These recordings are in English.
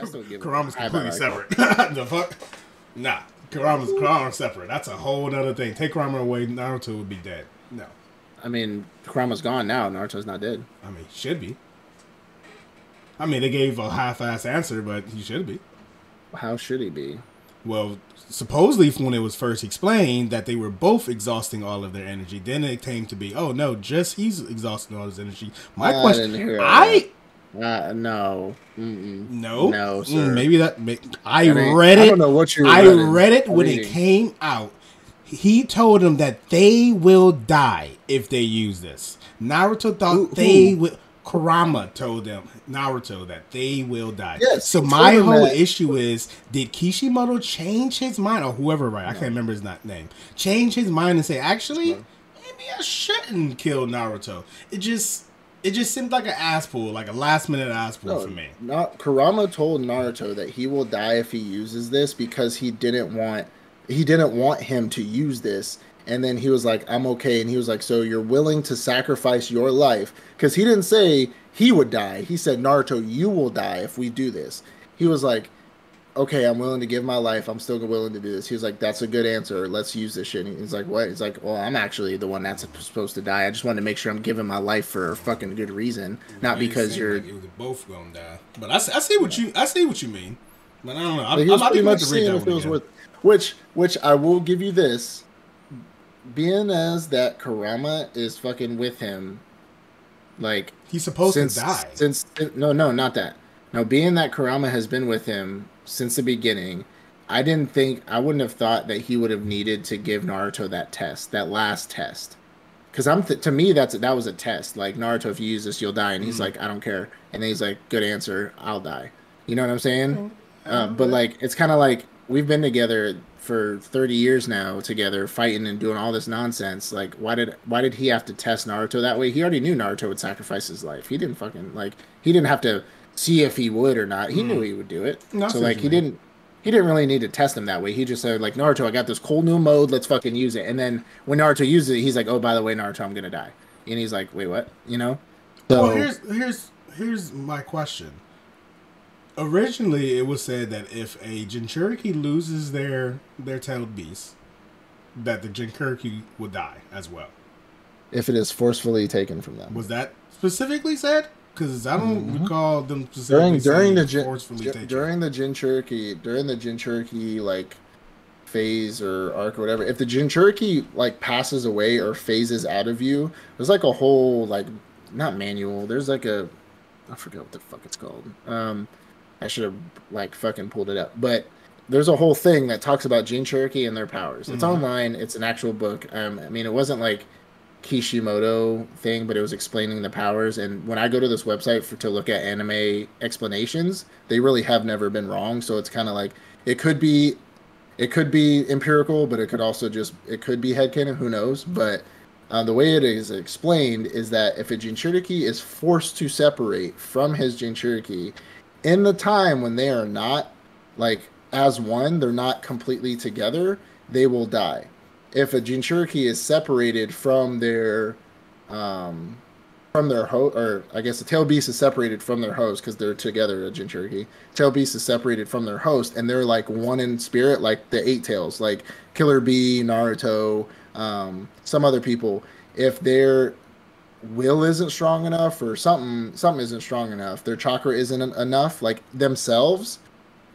I still give it. Kurama's I completely like separate. The fuck? Nah. Kurama's separate. That's a whole other thing. Take Kurama away, Naruto would be dead. No. I mean, Kurama's gone now. Naruto's not dead. I mean, should be. I mean, they gave a half-ass answer, but he should be. How should he be? Well, supposedly when it was first explained that they were both exhausting all of their energy, then it came to be, oh no, just he's exhausting all his energy. My question, no, no, sir. Maybe that. I read it. I don't know what you. I read it when it came out. He told them that they will die if they use this. Naruto thought they would. Kurama told them, Naruto, that they will die. Yes, so my whole issue is, did Kishimoto change his mind, or whoever, right? I can't remember his name. Change his mind and say, actually, maybe I shouldn't kill Naruto. It just seemed like an ass pull, like a last minute ass pull for me. Kurama told Naruto that he will die if he uses this because he didn't want him to use this. And then he was like, I'm okay. And he was like, so you're willing to sacrifice your life? Because he didn't say he would die. He said, Naruto, you will die if we do this. He was like, okay, I'm willing to give my life. I'm still willing to do this. He was like, that's a good answer. Let's use this shit. And he's like, what? He's like, well, I'm actually the one that's supposed to die. I just wanted to make sure I'm giving my life for a fucking good reason. Not because you're... Like it was both going to die. But I see what you mean. But I don't know. I'm not even to read that one again. Which I will give you this. Being as that Kurama is fucking with him, like he's supposed to die. No, not that. No, being that Kurama has been with him since the beginning, I wouldn't have thought that he would have needed to give Naruto that last test. Because to me that was a test. Like, Naruto, if you use this, you'll die, and he's like, I don't care, and then he's like, good answer, I'll die. You know what I'm saying? But like, it's kind of like we've been together for 30 years now together, fighting and doing all this nonsense. Like, why did he have to test Naruto that way? He already knew Naruto would sacrifice his life. He didn't he didn't have to see if he would or not. He knew he would do it. So like, he didn't really need to test him that way. He just said, like, Naruto, I got this cool new mode, let's fucking use it. And then when Naruto uses it, he's like, oh, by the way, Naruto, I'm gonna die. And he's like, wait, what? You know? So here's my question. Originally, it was said that if a Jinchuuriki loses their tailed beast, that the Jinchuuriki would die as well. If it is forcefully taken from them. Was that specifically said? Because I don't recall them specifically during the Jinchuuriki like phase or arc or whatever. If the Jinchuuriki like passes away or phases out of you, there's like a whole like not manual. There's like I forget what the fuck it's called. I should have like fucking pulled it up, but there's a whole thing that talks about Jinchuuriki and their powers. It's online. It's an actual book. I mean, it wasn't like Kishimoto thing, but it was explaining the powers. And when I go to this website to look at anime explanations, they really have never been wrong. So it's kind of like it could be empirical, but it could also be headcanon. Who knows? But the way it is explained is that if a Jinchuuriki is forced to separate from his Jinchuuriki in the time when they are not like as one, they're not completely together, they will die. If a Jinchuuriki is separated from their host, or I guess the tail beast is separated from their host because they're together, a Jinchuuriki. Tail beast is separated from their host, and they're like one in spirit, like the Eight Tails, like Killer Bee, Naruto, some other people. If their will isn't strong enough, or something isn't strong enough, their chakra isn't enough, like themselves,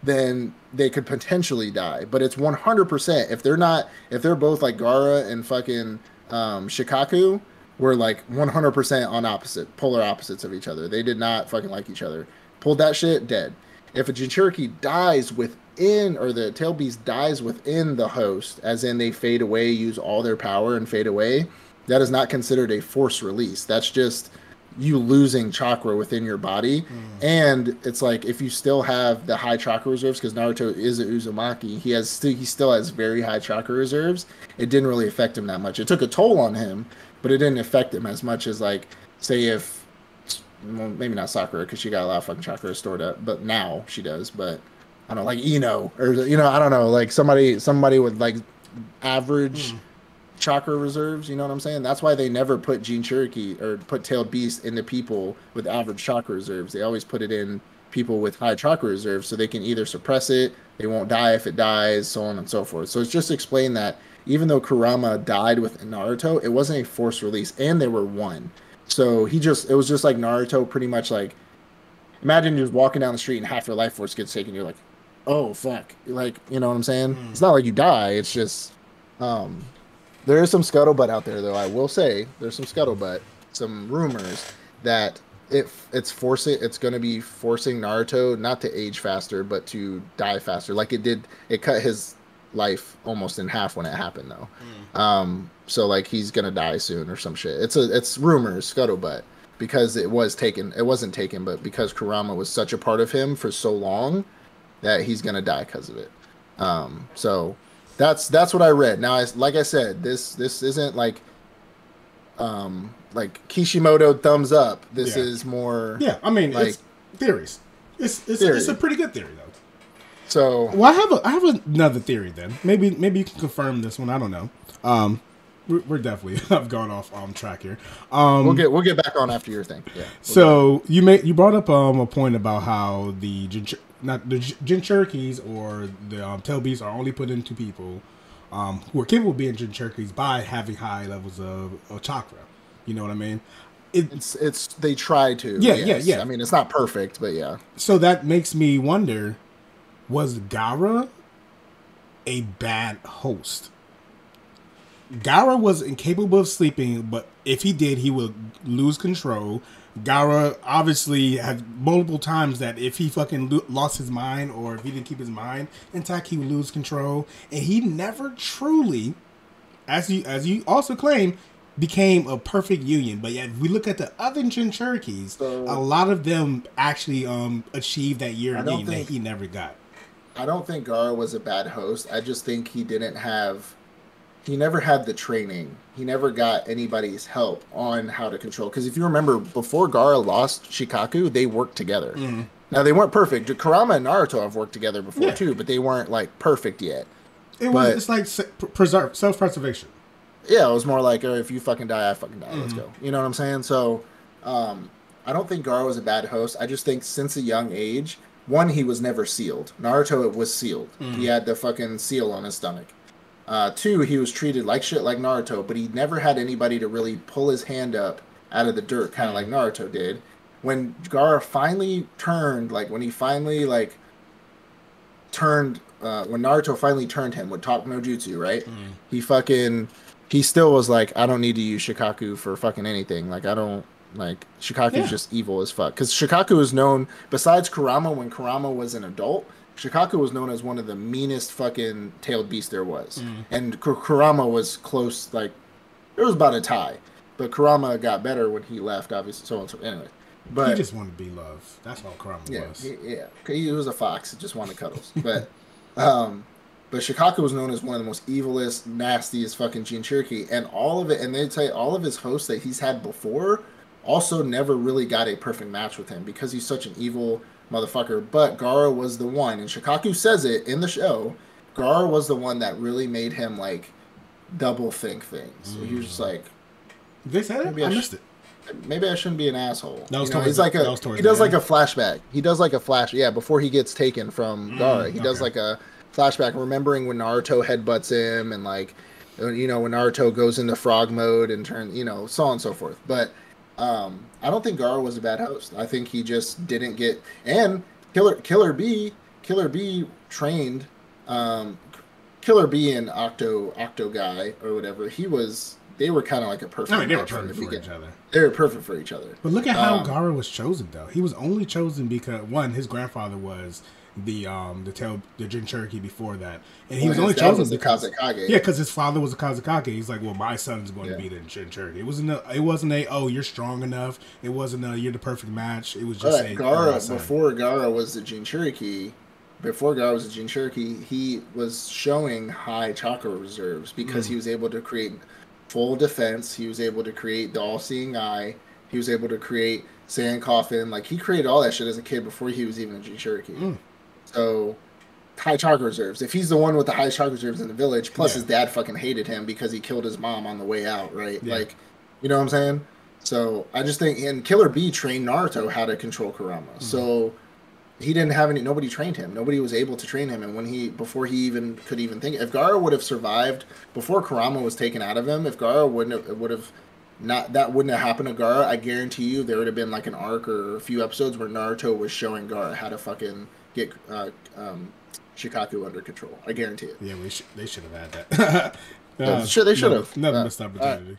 then they could potentially die. But it's 100% if they're both like Gaara and fucking Shikaku were like 100% on polar opposites of each other. They did not fucking like each other. Pulled that shit, dead. If a Jinchuuriki dies within, or the tail beast dies within the host, as in they fade away, use all their power and fade away, that is not considered a forced release. That's just you losing chakra within your body. And it's like, if you still have the high chakra reserves, because Naruto is a Uzumaki, he still has very high chakra reserves. It didn't really affect him that much. It took a toll on him, but it didn't affect him as much as, like, say if, well, maybe not Sakura, because she got a lot of fucking chakra stored up, but now she does. But I don't know, like Ino, or I don't know, like somebody with like average chakra reserves, you know what I'm saying? That's why they never put Jinchuuriki or put tailed beast into people with average chakra reserves. They always put it in people with high chakra reserves, so they can either suppress it, they won't die if it dies, so on and so forth. So it's just explained that even though Kurama died with Naruto, it wasn't a forced release, and they were one. So it was just like Naruto, pretty much like imagine you're just walking down the street and half your life force gets taken. You're like, oh fuck, like you know what I'm saying? It's not like you die. It's just um, there is some scuttlebutt out there, though. I will say there's some scuttlebutt, some rumors that if it's going to be forcing Naruto not to age faster, but to die faster, like it did. It cut his life almost in half when it happened, though. So like he's gonna die soon or some shit. It's rumors, scuttlebutt, because it wasn't taken, but because Kurama was such a part of him for so long that he's gonna die because of it. So that's what I read. Now, like I said, this isn't like Kishimoto thumbs up. This is more I mean, like it's theories. It's a pretty good theory though. So well, I have another theory then. Maybe you can confirm this one. I don't know. We're definitely I've gone off track here. We'll get back on after your thing. Yeah. So you brought up a point about how the Jinchurikis or the tail beasts are only put into people who are capable of being Jinchurikis by having high levels of chakra. You know what I mean? It's they try to. Yeah. I mean, it's not perfect, but yeah. So that makes me wonder: was Gaara a bad host? Gaara was incapable of sleeping, but if he did, he would lose control. Gaara obviously had multiple times that if he fucking lost his mind or if he didn't keep his mind intact, he would lose control. And he never truly, as you also claim, became a perfect union. But yet, if we look at the other Jinchurikis, a lot of them actually achieved that year union that he never got. I don't think Gaara was a bad host. I just think he never had the training. He never got anybody's help on how to control. Because if you remember, before Gaara lost Shikaku, they worked together. Now, they weren't perfect. Kurama and Naruto have worked together before, too, but they weren't, like, perfect yet. It's like self-preservation. Yeah, it was more like, if you fucking die, I fucking die. Let's go. You know what I'm saying? So, I don't think Gaara was a bad host. I just think since a young age, one, he was never sealed. Naruto was sealed. He had the fucking seal on his stomach. Two, he was treated like shit like Naruto, but he never had anybody to really pull his hand up out of the dirt, kind of like Naruto did. When Gaara finally turned, like when he finally turned, when Naruto finally turned him with Talk No Jutsu, right? He still was like, I don't need to use Shikaku for fucking anything. Like, I don't, like, Shikaku's just evil as fuck. Because Shikaku is known, besides Kurama, when Kurama was an adult, Shikaku was known as one of the meanest fucking tailed beasts there was. And Kurama was close, like, there was about a tie. But Kurama got better when he left, obviously, so on and so anyway. But he just wanted to be loved. That's all Kurama was. He was a fox. He just wanted cuddles. But Shikaku was known as one of the most evilest, nastiest fucking Jinchuuriki. And all of it, and they'd say all of his hosts that he's had before also never really got a perfect match with him because he's such an evil motherfucker. But Gaara was the one, and Shikaku says it in the show, Gaara was the one that really made him, like, double think things. So he was just like... They said it? I missed it. Maybe I shouldn't be an asshole. That was he's like he does like a flashback. He does like a flash, before he gets taken from Gaara. He does like a flashback, remembering when Naruto headbutts him, and like, when Naruto goes into frog mode and so on and so forth. But I don't think Gaara was a bad host. I think he just didn't get, and Killer B trained Killer B and Octo guy or whatever. They were kind of like a perfect. I mean, they were perfect for each other. They were perfect for each other. But look at how Gaara was chosen, though. He was only chosen because one, his grandfather was the Jinchuuriki before that, and he was only chosen because Kazekage. Yeah, because his father was a Kazekage. He's like, well, my son's going to be the Jinchuuriki. It wasn't a oh, you're strong enough. It wasn't a you're the perfect match. It was just Gaara before Gaara was the Jinchuuriki. Before Gaara was the Jinchuuriki, he was showing high chakra reserves because he was able to create full defense. He was able to create the all-seeing eye. He was able to create sand coffin. Like, he created all that shit as a kid before he was even a Jinchuuriki. So, high chakra reserves. If he's the one with the high chakra reserves in the village, plus his dad fucking hated him because he killed his mom on the way out, right? Yeah. Like, you know what I'm saying? So, I just think, and Killer B trained Naruto how to control Kurama. So, he didn't have any. Nobody trained him. Nobody was able to train him. And when he before he even could even think, if Gaara would have survived before Kurama was taken out of him, if Gaara wouldn't have, would have not that wouldn't have happened to Gaara, I guarantee you there would have been like an arc or a few episodes where Naruto was showing Gaara how to fucking get Shikaku under control. I guarantee it. Yeah, they should have had that. Sure, they should have. Another missed opportunity.